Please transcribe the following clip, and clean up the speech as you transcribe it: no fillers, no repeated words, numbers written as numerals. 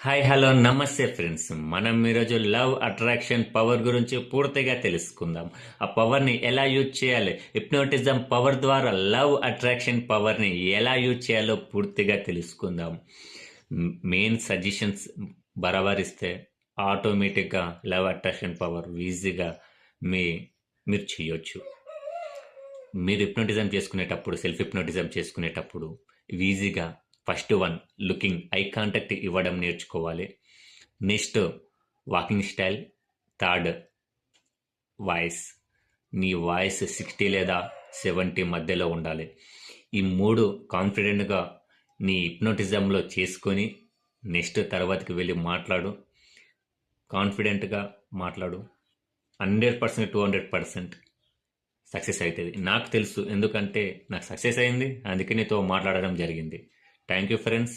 Hi hello నమస్తే friends. మనం ఈరోజు లవ్ అట్రాక్షన్ పవర్ గురించి పూర్తిగా తెలుసుకుందాం. ఆ పవర్ని ఎలా యూజ్ చేయాలి, హిప్నోటిజం పవర్ ద్వారా లవ్ అట్రాక్షన్ పవర్ని ఎలా యూజ్ చేయాలో పూర్తిగా తెలుసుకుందాం. మెయిన్ సజెషన్స్ బరాబరిస్తే ఆటోమేటిక్గా లవ్ అట్రాక్షన్ పవర్ ఈజీగా మీ మీరు చేయొచ్చు. మీరు హిప్నోటిజం చేసుకునేటప్పుడు, సెల్ఫ్ హిప్నోటిజం చేసుకునేటప్పుడు ఈజీగా first one looking, eye contact ఇవ్వడం నేర్చుకోవాలి. Next walking style. Third voice. నీ వాయిస్ 60 లేదా 70 మధ్యలో ఉండాలి. ఈ మూడు కాన్ఫిడెంట్గా నీ హిప్నోటిజంలో చేసుకొని నెక్స్ట్ తర్వాతకి వెళ్ళి మాట్లాడు. కాన్ఫిడెంట్గా మాట్లాడు. 100%, 200% సక్సెస్ అవుతుంది. నాకు తెలుసు, ఎందుకంటే నాకు సక్సెస్ అయింది, అందుకే నీతో మాట్లాడడం జరిగింది. Thank you friends.